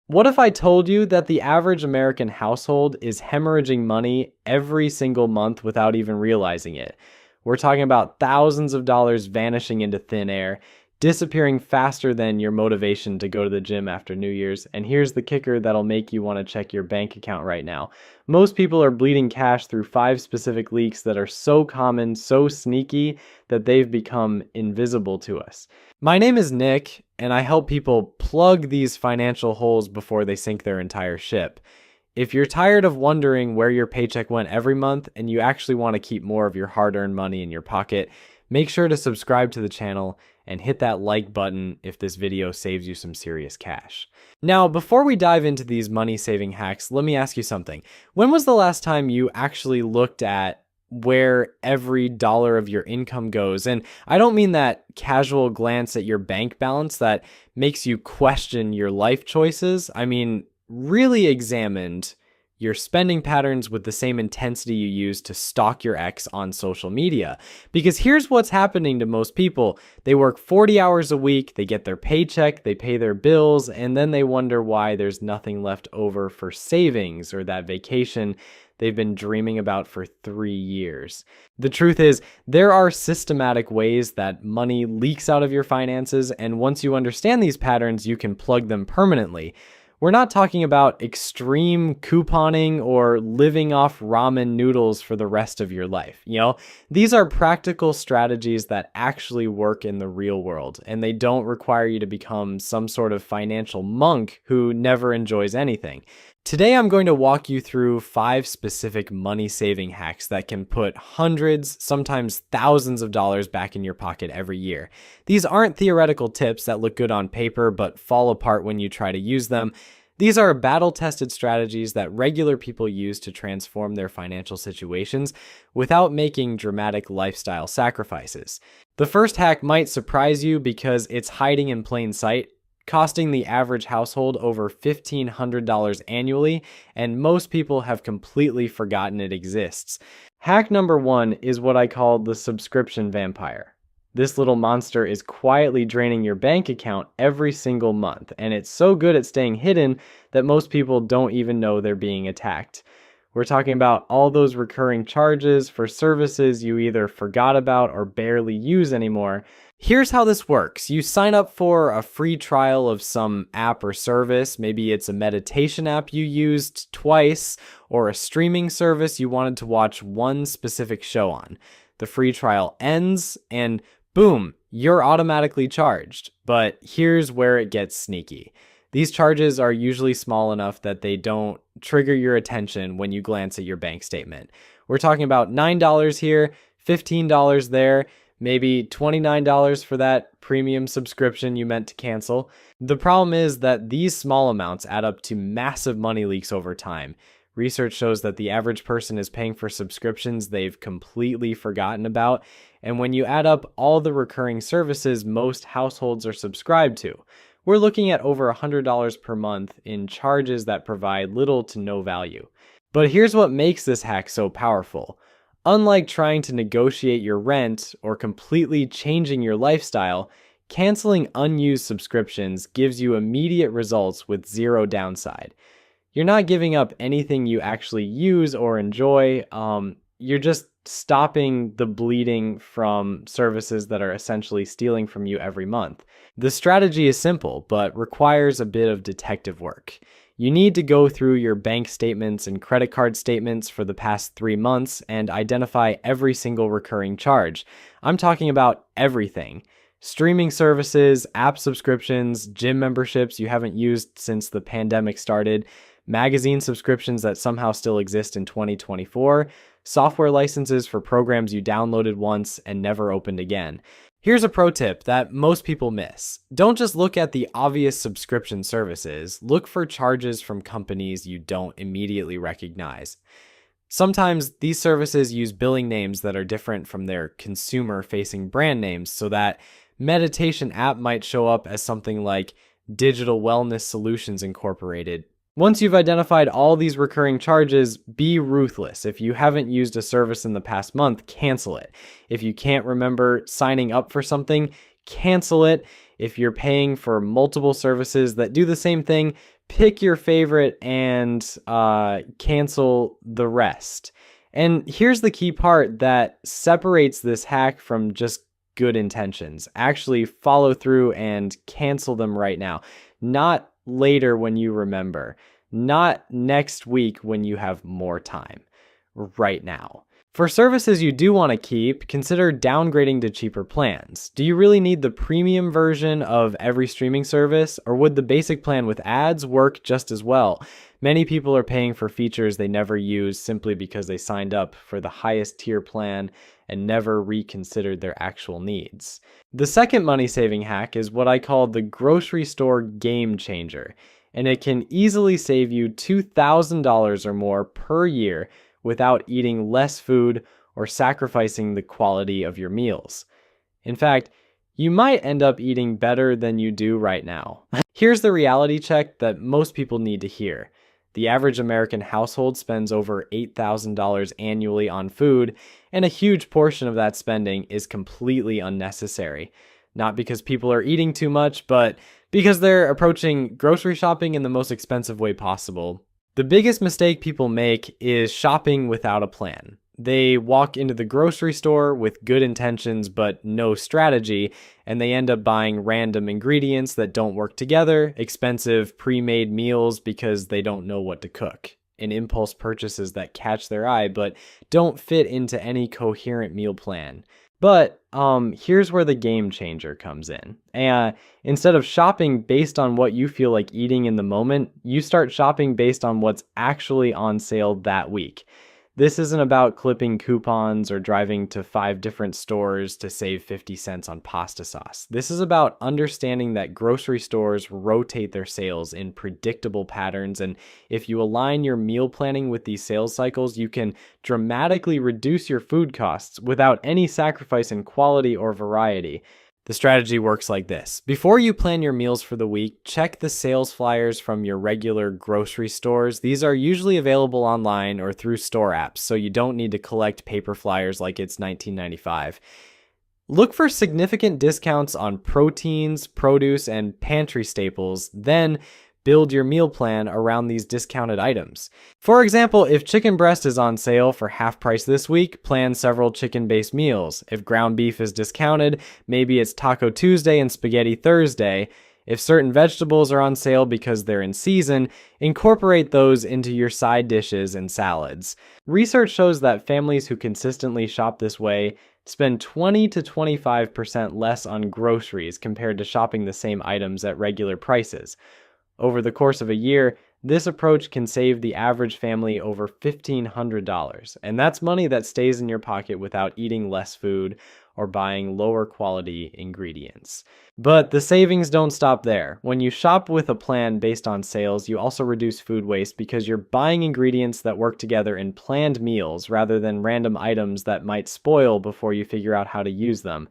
What if I told you that the average American household is hemorrhaging money every single month without even realizing it? We're talking about thousands of dollars vanishing into thin air, disappearing faster than your motivation to go to the gym after New Year's. And here's the kicker that'll make you want to check your bank account right now. Most people are bleeding cash through 5 specific leaks that are so common, so sneaky, that they've become invisible to us. My name is Nick, and I help people plug these financial holes before they sink their entire ship. If you're tired of wondering where your paycheck went every month and you actually want to keep more of your hard-earned money in your pocket, make sure to subscribe to the channel and hit that like button if this video saves you some serious cash. Now, before we dive into these money-saving hacks, let me ask you something. When was the last time you actually looked at where every dollar of your income goes? And I don't mean that casual glance at your bank balance that makes you question your life choices. I mean, really examined your spending patterns with the same intensity you use to stalk your ex on social media. Because here's what's happening to most people. They work 40 hours a week, they get their paycheck, they pay their bills, and then they wonder why there's nothing left over for savings or that vacation they've been dreaming about for 3 years. The truth is, there are systematic ways that money leaks out of your finances, and once you understand these patterns, you can plug them permanently. We're not talking about extreme couponing or living off ramen noodles for the rest of your life. These are practical strategies that actually work in the real world, and they don't require you to become some sort of financial monk who never enjoys anything. Today, I'm going to walk you through 5 specific money-saving hacks that can put hundreds, sometimes thousands of dollars back in your pocket every year. These aren't theoretical tips that look good on paper but fall apart when you try to use them. These are battle-tested strategies that regular people use to transform their financial situations without making dramatic lifestyle sacrifices. The first hack might surprise you because it's hiding in plain sight, costing the average household over $1,500 annually, and most people have completely forgotten it exists. Hack number 1 is what I call the subscription vampire. This little monster is quietly draining your bank account every single month, and it's so good at staying hidden that most people don't even know they're being attacked. We're talking about all those recurring charges for services you either forgot about or barely use anymore. Here's how this works. You sign up for a free trial of some app or service. Maybe it's a meditation app you used twice or a streaming service you wanted to watch one specific show on. The free trial ends and boom, you're automatically charged. But here's where it gets sneaky. These charges are usually small enough that they don't trigger your attention when you glance at your bank statement. We're talking about $9 here, $15 there, maybe $29 for that premium subscription you meant to cancel. The problem is that these small amounts add up to massive money leaks over time. Research shows that the average person is paying for subscriptions they've completely forgotten about, and when you add up all the recurring services most households are subscribed to, we're looking at over $100 per month in charges that provide little to no value. But here's what makes this hack so powerful. Unlike trying to negotiate your rent or completely changing your lifestyle, canceling unused subscriptions gives you immediate results with zero downside. You're not giving up anything you actually use or enjoy. You're just stopping the bleeding from services that are essentially stealing from you every month. The strategy is simple, but requires a bit of detective work. You need to go through your bank statements and credit card statements for the past 3 months and identify every single recurring charge. I'm talking about everything. Streaming services, app subscriptions, gym memberships you haven't used since the pandemic started, magazine subscriptions that somehow still exist in 2024, software licenses for programs you downloaded once and never opened again. Here's a pro tip that most people miss. Don't just look at the obvious subscription services. Look for charges from companies you don't immediately recognize. Sometimes these services use billing names that are different from their consumer-facing brand names, so that meditation app might show up as something like Digital Wellness Solutions Incorporated. Once you've identified all these recurring charges, be ruthless. If you haven't used a service in the past month, cancel it. If you can't remember signing up for something, cancel it. If you're paying for multiple services that do the same thing, pick your favorite and cancel the rest. And here's the key part that separates this hack from just good intentions. Actually follow through and cancel them right now. Not later when you remember. Not next week when you have more time. Right now. For services you do want to keep, consider downgrading to cheaper plans. Do you really need the premium version of every streaming service, or would the basic plan with ads work just as well? Many people are paying for features they never use simply because they signed up for the highest tier plan and never reconsidered their actual needs. The second money-saving hack is what I call the grocery store game changer, and it can easily save you $2,000 or more per year without eating less food or sacrificing the quality of your meals. In fact, you might end up eating better than you do right now. Here's the reality check that most people need to hear. The average American household spends over $8,000 annually on food, and a huge portion of that spending is completely unnecessary. Not because people are eating too much, but because they're approaching grocery shopping in the most expensive way possible. The biggest mistake people make is shopping without a plan. They walk into the grocery store with good intentions but no strategy, and they end up buying random ingredients that don't work together, expensive pre-made meals because they don't know what to cook, and impulse purchases that catch their eye but don't fit into any coherent meal plan. But here's where the game changer comes in. And instead of shopping based on what you feel like eating in the moment, you start shopping based on what's actually on sale that week. This isn't about clipping coupons or driving to 5 different stores to save 50 cents on pasta sauce. This is about understanding that grocery stores rotate their sales in predictable patterns, and if you align your meal planning with these sales cycles, you can dramatically reduce your food costs without any sacrifice in quality or variety. The strategy works like this. Before you plan your meals for the week, check the sales flyers from your regular grocery stores. These are usually available online or through store apps, so you don't need to collect paper flyers like it's 1995. Look for significant discounts on proteins, produce, and pantry staples, then build your meal plan around these discounted items. For example, if chicken breast is on sale for half price this week, plan several chicken-based meals. If ground beef is discounted, maybe it's Taco Tuesday and Spaghetti Thursday. If certain vegetables are on sale because they're in season, incorporate those into your side dishes and salads. Research shows that families who consistently shop this way spend 20 to 25% less on groceries compared to shopping the same items at regular prices. Over the course of a year, this approach can save the average family over $1,500, and that's money that stays in your pocket without eating less food or buying lower quality ingredients. But the savings don't stop there. When you shop with a plan based on sales, you also reduce food waste because you're buying ingredients that work together in planned meals rather than random items that might spoil before you figure out how to use them.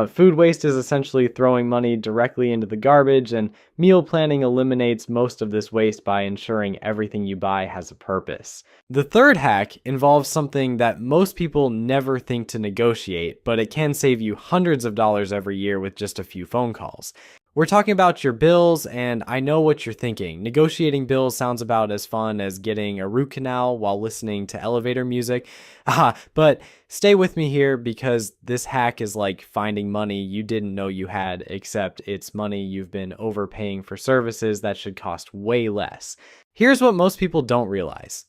Food waste is essentially throwing money directly into the garbage, and meal planning eliminates most of this waste by ensuring everything you buy has a purpose. The third hack involves something that most people never think to negotiate, but it can save you hundreds of dollars every year with just a few phone calls. We're talking about your bills, and I know what you're thinking. Negotiating bills sounds about as fun as getting a root canal while listening to elevator music. But stay with me here because this hack is like finding money you didn't know you had, except it's money you've been overpaying for services that should cost way less. Here's what most people don't realize.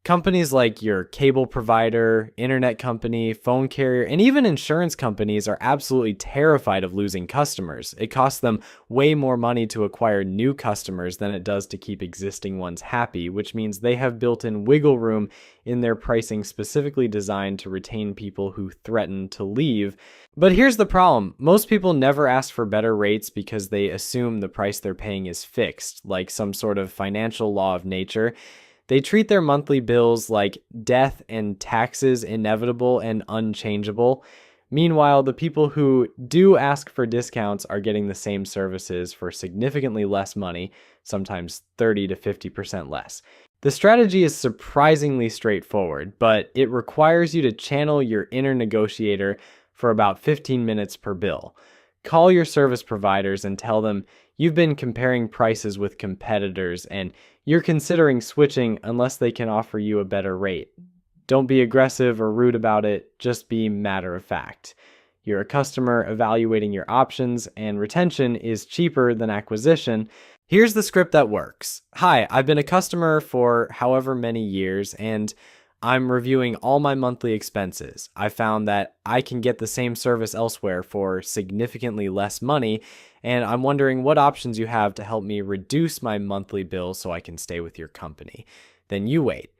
Companies like your cable provider, internet company, phone carrier, and even insurance companies are absolutely terrified of losing customers. It costs them way more money to acquire new customers than it does to keep existing ones happy, which means they have built-in wiggle room in their pricing specifically designed to retain people who threaten to leave. But here's the problem. Most people never ask for better rates because they assume the price they're paying is fixed, like some sort of financial law of nature. They treat their monthly bills like death and taxes inevitable and unchangeable. Meanwhile, the people who do ask for discounts are getting the same services for significantly less money, sometimes 30 to 50% less. The strategy is surprisingly straightforward, but it requires you to channel your inner negotiator for about 15 minutes per bill. Call your service providers and tell them you've been comparing prices with competitors and you're considering switching unless they can offer you a better rate. Don't be aggressive or rude about it, just be matter of fact. You're a customer evaluating your options, and retention is cheaper than acquisition. Here's the script that works. Hi, I've been a customer for however many years, and I'm reviewing all my monthly expenses. I found that I can get the same service elsewhere for significantly less money, and I'm wondering what options you have to help me reduce my monthly bill so I can stay with your company. Then you wait.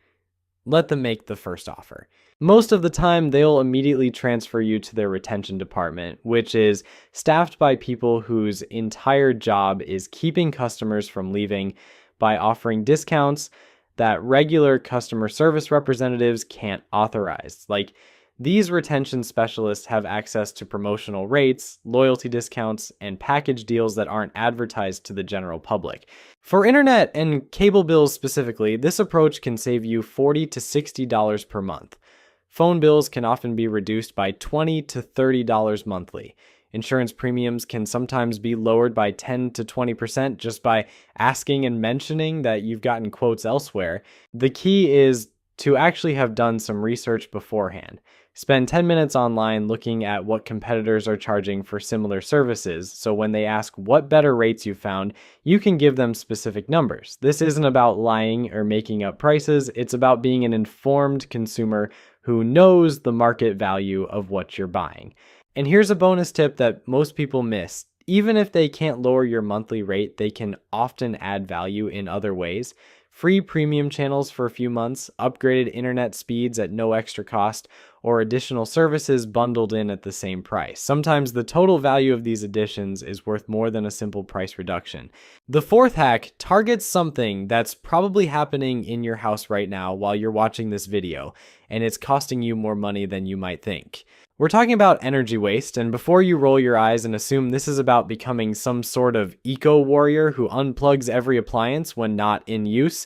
Let them make the first offer. Most of the time, they'll immediately transfer you to their retention department, which is staffed by people whose entire job is keeping customers from leaving by offering discounts that regular customer service representatives can't authorize. Like, these retention specialists have access to promotional rates, loyalty discounts, and package deals that aren't advertised to the general public. For internet and cable bills specifically, this approach can save you $40 to $60 per month. Phone bills can often be reduced by $20 to $30 monthly. Insurance premiums can sometimes be lowered by 10 to 20% just by asking and mentioning that you've gotten quotes elsewhere. The key is to actually have done some research beforehand. Spend 10 minutes online looking at what competitors are charging for similar services, so when they ask what better rates you found, you can give them specific numbers. This isn't about lying or making up prices, it's about being an informed consumer who knows the market value of what you're buying. And here's a bonus tip that most people miss. Even if they can't lower your monthly rate, they can often add value in other ways. Free premium channels for a few months, upgraded internet speeds at no extra cost, or additional services bundled in at the same price. Sometimes the total value of these additions is worth more than a simple price reduction. The fourth hack targets something that's probably happening in your house right now while you're watching this video, and it's costing you more money than you might think. We're talking about energy waste, and before you roll your eyes and assume this is about becoming some sort of eco-warrior who unplugs every appliance when not in use,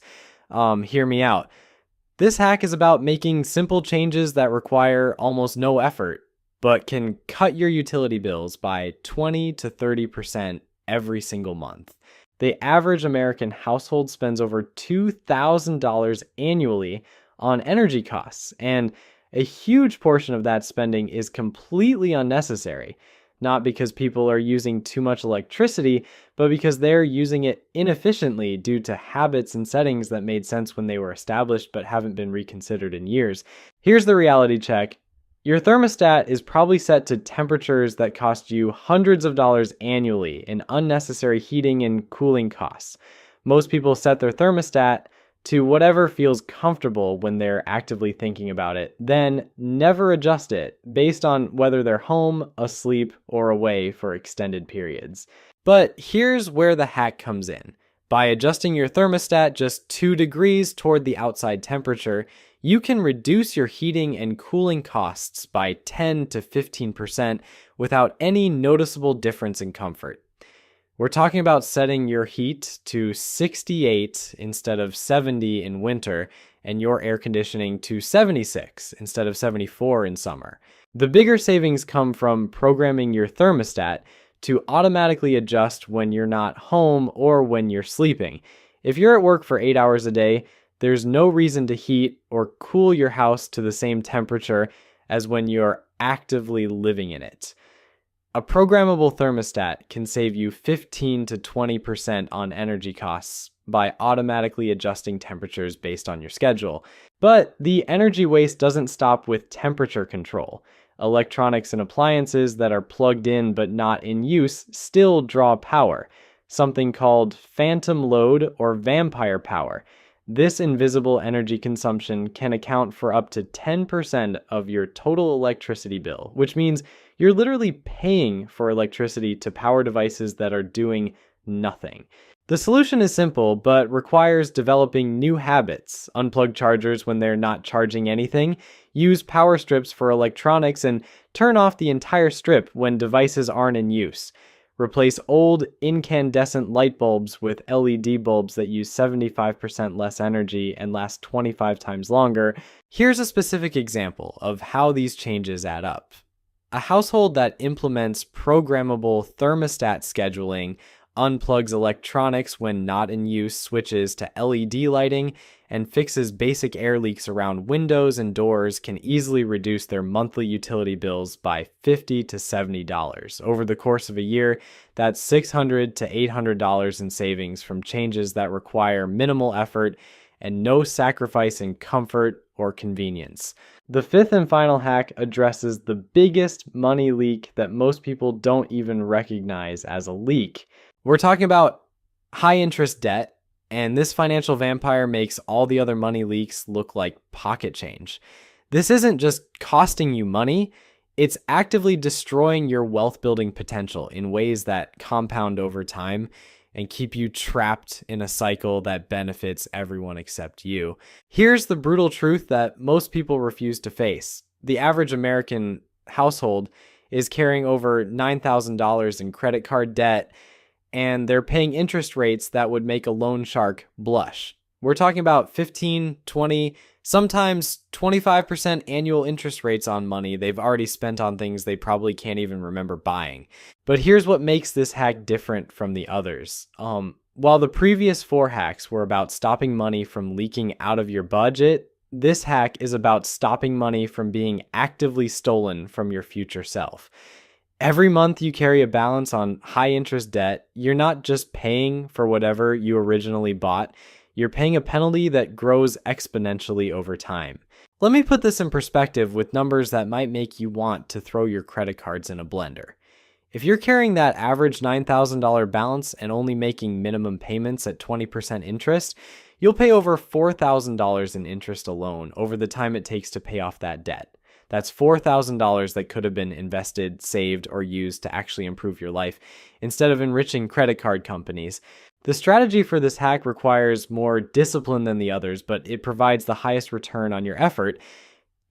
hear me out. This hack is about making simple changes that require almost no effort, but can cut your utility bills by 20 to 30% every single month. The average American household spends over $2,000 annually on energy costs, and a huge portion of that spending is completely unnecessary, not because people are using too much electricity, but because they're using it inefficiently due to habits and settings that made sense when they were established but haven't been reconsidered in years. Here's the reality check. Your thermostat is probably set to temperatures that cost you hundreds of dollars annually in unnecessary heating and cooling costs. Most people set their thermostat to whatever feels comfortable when they're actively thinking about it, then never adjust it based on whether they're home, asleep, or away for extended periods. But here's where the hack comes in. By adjusting your thermostat just 2 degrees toward the outside temperature, you can reduce your heating and cooling costs by 10 to 15% without any noticeable difference in comfort. We're talking about setting your heat to 68 instead of 70 in winter, and your air conditioning to 76 instead of 74 in summer. The bigger savings come from programming your thermostat to automatically adjust when you're not home or when you're sleeping. If you're at work for 8 hours a day, there's no reason to heat or cool your house to the same temperature as when you're actively living in it. A programmable thermostat can save you 15 to 20% on energy costs by automatically adjusting temperatures based on your schedule. But the energy waste doesn't stop with temperature control. Electronics and appliances that are plugged in but not in use still draw power, something called phantom load or vampire power. This invisible energy consumption can account for up to 10% of your total electricity bill, which means you're literally paying for electricity to power devices that are doing nothing. The solution is simple, but requires developing new habits. Unplug chargers when they're not charging anything, use power strips for electronics, and turn off the entire strip when devices aren't in use. Replace old incandescent light bulbs with LED bulbs that use 75% less energy and last 25 times longer. Here's a specific example of how these changes add up. A household that implements programmable thermostat scheduling, unplugs electronics when not in use, switches to LED lighting, and fixes basic air leaks around windows and doors can easily reduce their monthly utility bills by $50 to $70. Over the course of a year, that's $600 to $800 in savings from changes that require minimal effort and no sacrifice in comfort or convenience. The fifth and final hack addresses the biggest money leak that most people don't even recognize as a leak. We're talking about high interest debt, and this financial vampire makes all the other money leaks look like pocket change. This isn't just costing you money, it's actively destroying your wealth building potential in ways that compound over time and keep you trapped in a cycle that benefits everyone except you. Here's the brutal truth that most people refuse to face. The average American household is carrying over $9,000 in credit card debt, and they're paying interest rates that would make a loan shark blush. We're talking about 15, 20, sometimes 25% annual interest rates on money they've already spent on things they probably can't even remember buying. But here's what makes this hack different from the others. While the previous 4 hacks were about stopping money from leaking out of your budget, this hack is about stopping money from being actively stolen from your future self. Every month you carry a balance on high interest debt, you're not just paying for whatever you originally bought, you're paying a penalty that grows exponentially over time. Let me put this in perspective with numbers that might make you want to throw your credit cards in a blender. If you're carrying that average $9,000 balance and only making minimum payments at 20% interest, you'll pay over $4,000 in interest alone over the time it takes to pay off that debt. That's $4,000 that could have been invested, saved, or used to actually improve your life instead of enriching credit card companies. The strategy for this hack requires more discipline than the others, but it provides the highest return on your effort.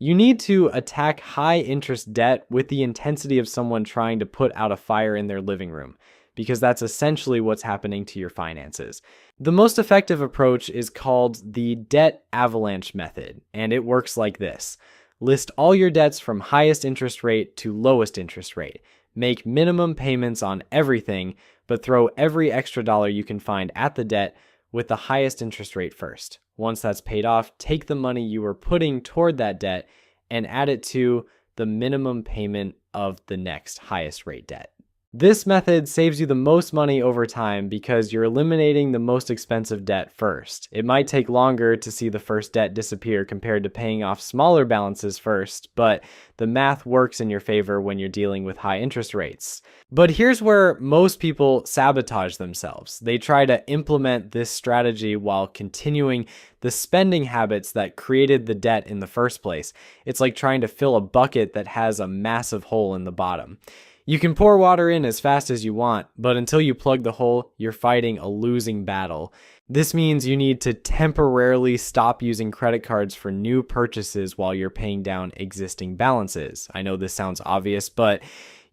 You need to attack high interest debt with the intensity of someone trying to put out a fire in their living room, because that's essentially what's happening to your finances. The most effective approach is called the debt avalanche method, and it works like this. List all your debts from highest interest rate to lowest interest rate. Make minimum payments on everything, but throw every extra dollar you can find at the debt with the highest interest rate first. Once that's paid off, take the money you were putting toward that debt and add it to the minimum payment of the next highest rate debt. This method saves you the most money over time because you're eliminating the most expensive debt first. It might take longer to see the first debt disappear compared to paying off smaller balances first, but the math works in your favor when you're dealing with high interest rates. But here's where most people sabotage themselves. They try to implement this strategy while continuing the spending habits that created the debt in the first place. It's like trying to fill a bucket that has a massive hole in the bottom. You can pour water in as fast as you want, but until you plug the hole, you're fighting a losing battle. This means you need to temporarily stop using credit cards for new purchases while you're paying down existing balances. I know this sounds obvious, but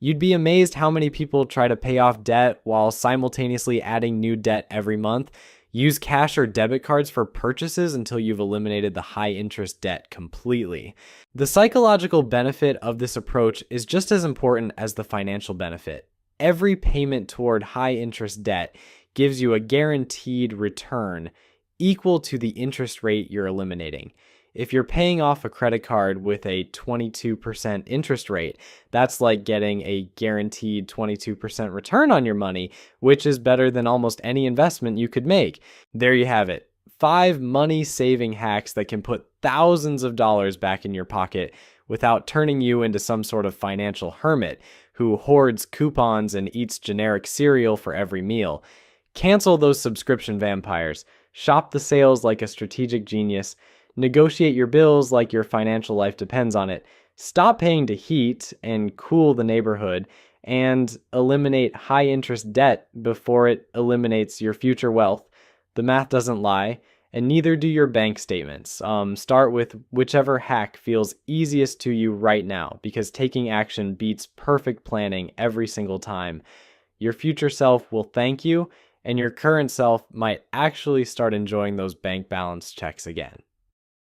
you'd be amazed how many people try to pay off debt while simultaneously adding new debt every month. Use cash or debit cards for purchases until you've eliminated the high interest debt completely. The psychological benefit of this approach is just as important as the financial benefit. Every payment toward high interest debt gives you a guaranteed return equal to the interest rate you're eliminating. If you're paying off a credit card with a 22% interest rate, that's like getting a guaranteed 22% return on your money, which is better than almost any investment you could make. There you have it. 5 money-saving hacks that can put thousands of dollars back in your pocket without turning you into some sort of financial hermit who hoards coupons and eats generic cereal for every meal. Cancel those subscription vampires. Shop the sales like a strategic genius. Negotiate your bills like your financial life depends on it. Stop paying to heat and cool the neighborhood, and eliminate high interest debt before it eliminates your future wealth. The math doesn't lie, and neither do your bank statements. Start with whichever hack feels easiest to you right now, because taking action beats perfect planning every single time. Your future self will thank you, and your current self might actually start enjoying those bank balance checks again.